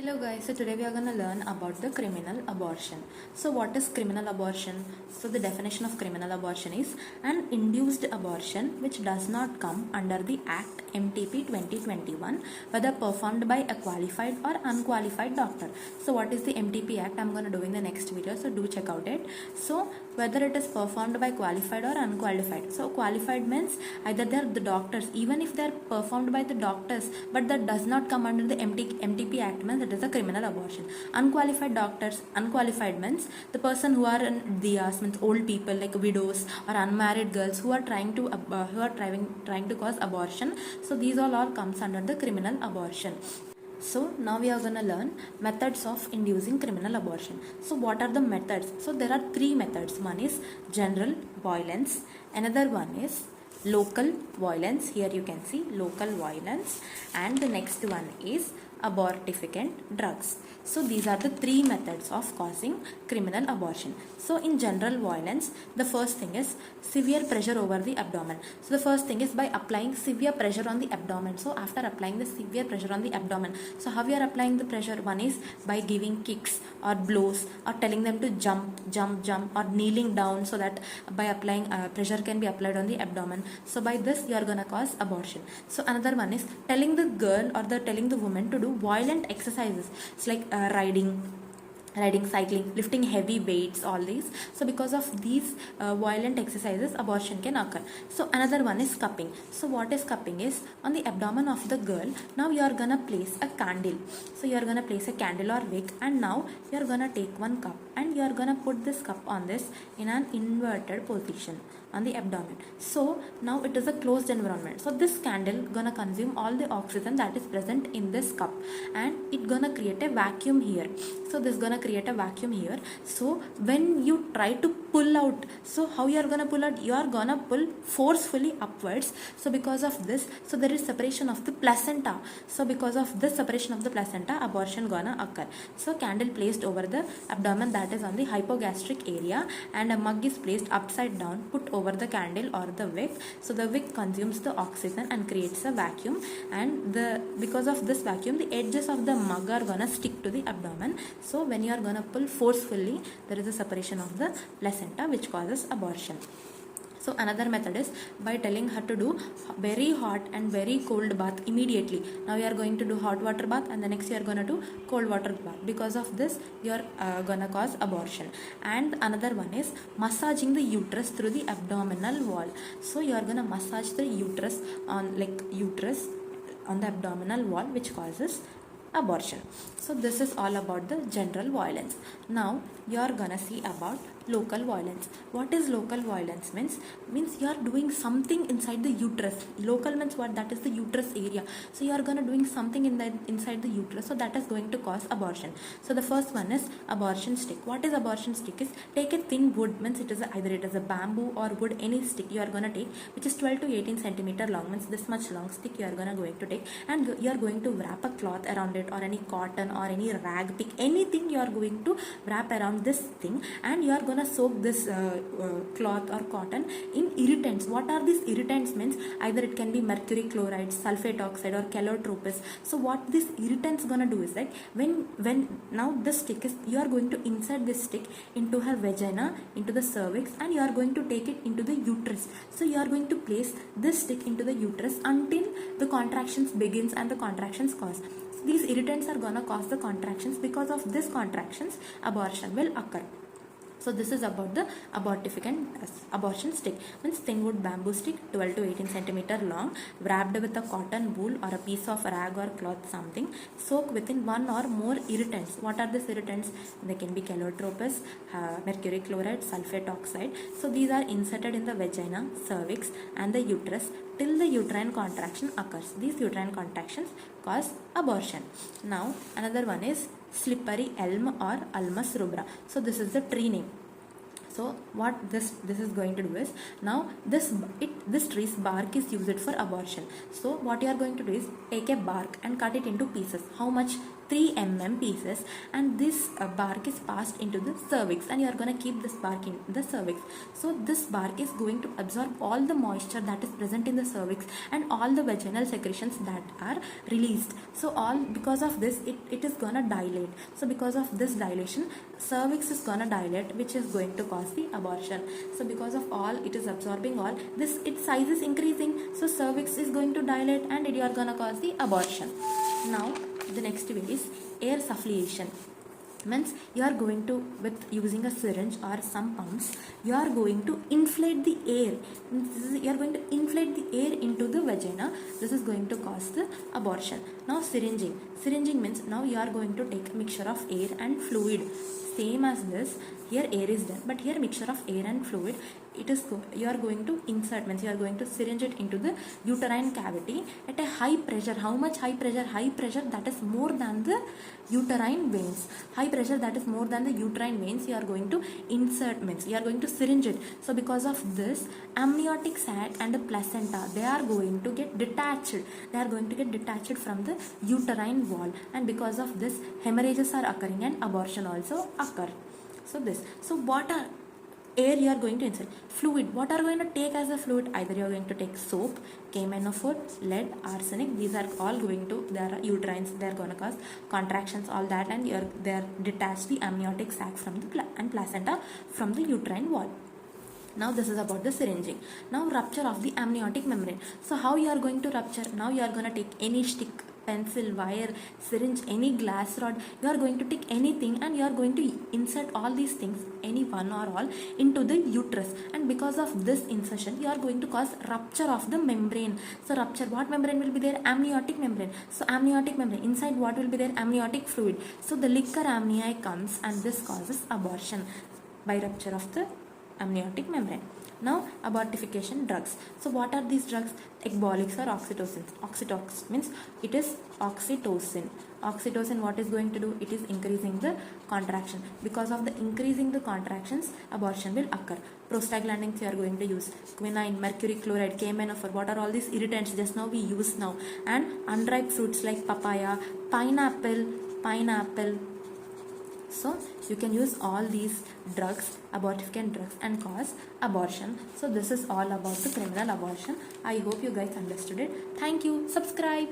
Hello guys, so today we are going to learn about the criminal abortion. So what is criminal abortion? So the definition of criminal abortion is an induced abortion which does not come under the Act MTP 2021 whether performed by a qualified or unqualified doctor. So what is the MTP Act? I'm going to do in the next video, so do check out it. So whether it is performed by qualified or unqualified. So qualified means either they are the doctors, even if they are performed by the doctors, but that does not come under the MTP Act means it is a criminal abortion. Unqualified doctors, unqualified means the person who are in diyas, means old people like widows or unmarried girls who are trying to cause abortion. So these all comes under the criminal abortion. So now we are going to learn methods of inducing criminal abortion. So what are the methods? So there are three methods. One is general violence, another one is local violence. Here you can see local violence, and the next one is abortifacient drugs. So these are the three methods of causing criminal abortion. So in general violence, the first thing is severe pressure over the abdomen. So the first thing is by applying severe pressure on the abdomen. So after applying the severe pressure on the abdomen, so how you are applying the pressure? One is by giving kicks or blows or telling them to jump or kneeling down, so that by applying pressure can be applied on the abdomen. So by this you are gonna cause abortion. So another one is telling the girl or telling the woman to do violent exercises. It's like riding, cycling, lifting heavy weights, all these. So because of these violent exercises, abortion can occur. So another one is cupping. So what is cupping is on the abdomen of the girl. Now you are gonna place a candle. So you are gonna place a candle or wick, and now you are gonna take one cup and you are gonna put this cup on this in an inverted position on the abdomen. So now it is a closed environment. So this candle gonna consume all the oxygen that is present in this cup, and it gonna create a vacuum here. So this gonna create a vacuum here. So when you try to pull out, so how you are gonna pull out? You are gonna pull forcefully upwards. So because of this, so there is separation of the placenta. So because of this separation of the placenta, abortion gonna occur. So candle placed over the abdomen, that is on the hypogastric area, and a mug is placed upside down, put over the candle or the wick. So the wick consumes the oxygen and creates a vacuum, and because of this vacuum, the edges of the mug are gonna stick to the abdomen. So when you are gonna pull forcefully, there is a separation of the placenta which causes abortion. So another method is by telling her to do very hot and very cold bath immediately. Now you are going to do hot water bath, and the next you are going to do cold water bath. Because of this you are going to cause abortion. And another one is massaging the uterus through the abdominal wall. So you are going to massage the uterus on the abdominal wall, which causes abortion. So this is all about the general violence. Now you are gonna see about local violence. What is local violence? Means you are doing something inside the uterus. Local means what? That is the uterus area. So you are gonna doing something inside the uterus, so that is going to cause abortion. So the first one is abortion stick. What is abortion stick? Is take a thin wood, means it is either it is a bamboo or wood, any stick you are gonna take, which is 12 to 18 centimeter long, means this much long stick you are going to take, and you are going to wrap a cloth around it, or any cotton or any rag, pick anything you are going to wrap around this thing, and you are going to soak this cloth or cotton in irritants. What are these irritants? Means either it can be mercury chloride, sulfate oxide, or calotropis. So what this irritants gonna do is like when now this stick is, you are going to insert this stick into her vagina, into the cervix, and you are going to take it into the uterus. So you are going to place this stick into the uterus until the contractions begins and the contractions cause. These irritants are gonna cause the contractions. Because of these contractions, abortion will occur. So this is about the abortifacient abortion stick. Means thin wood bamboo stick, 12 to 18 centimeter long, wrapped with a cotton wool or a piece of rag or cloth, something, soak within one or more irritants. What are these irritants? They can be calotropis, mercury chloride, sulfate oxide. So these are inserted in the vagina, cervix, and the uterus till the uterine contraction occurs. These uterine contractions cause abortion. Now another one is slippery elm or Ulmus rubra. So this is the tree name. So what this is going to do is, now this tree's bark is used for abortion. So what you are going to do is take a bark and cut it into pieces. How much? 3 mm pieces, and this bark is passed into the cervix, and you are going to keep this bark in the cervix. So this bark is going to absorb all the moisture that is present in the cervix and all the vaginal secretions that are released. So all because of this, it is going to dilate. So because of this dilation, cervix is going to dilate, which is going to cause the abortion. So because of all, it is absorbing all this, its size is increasing, so cervix is going to dilate and you are going to cause the abortion. Now the next way is air sufflation. Means you are going to, with using a syringe or some pumps, you are going to inflate the air. You are going to inflate the air into the vagina. This is going to cause the abortion. Now syringing means now you are going to take a mixture of air and fluid, same as this. Here air is done, but here mixture of air and fluid, it is you are going to insert, means you are going to syringe it into the uterine cavity at a high pressure. How much high pressure? High pressure that is more than the uterine veins. High pressure that is more than the uterine veins, you are going to insert, means you are going to syringe it. So because of this, amniotic sac and the placenta, they are going to get detached. They are going to get detached from the uterine wall, and because of this, hemorrhages are occurring and abortion also occur. So what are air you are going to insert? Fluid. What are going to take as a fluid? Either you are going to take soap, KMNO4, lead, arsenic. These are all going to, they are uterines, they are going to cause contractions, all that, and they are detached the amniotic sac from the and placenta from the uterine wall. Now this is about the syringing. Now rupture of the amniotic membrane. So how you are going to rupture? Now you are going to take any stick, pencil, wire, syringe, any glass rod, you are going to take anything and you are going to insert all these things, any one or all, into the uterus, and because of this insertion, you are going to cause rupture of the membrane. So rupture, what membrane will be there? Amniotic membrane. So amniotic membrane, inside what will be there? Amniotic fluid. So the liquor amnion comes, and this causes abortion by rupture of the amniotic membrane. Now abortification drugs. So what are these drugs? Ecbolics or oxytocin. Oxytocin means it is oxytocin. Oxytocin, what is going to do? It is increasing the contraction. Because of the increasing the contractions, abortion will occur. Prostaglandins you are going to use. Quinine, mercury chloride, KMNO4. What are all these irritants? Just now we use now. And unripe fruits like papaya, pineapple. So you can use all these drugs, abortifacient drugs, and cause abortion. So this is all about the criminal abortion. I hope you guys understood it. Thank you. Subscribe.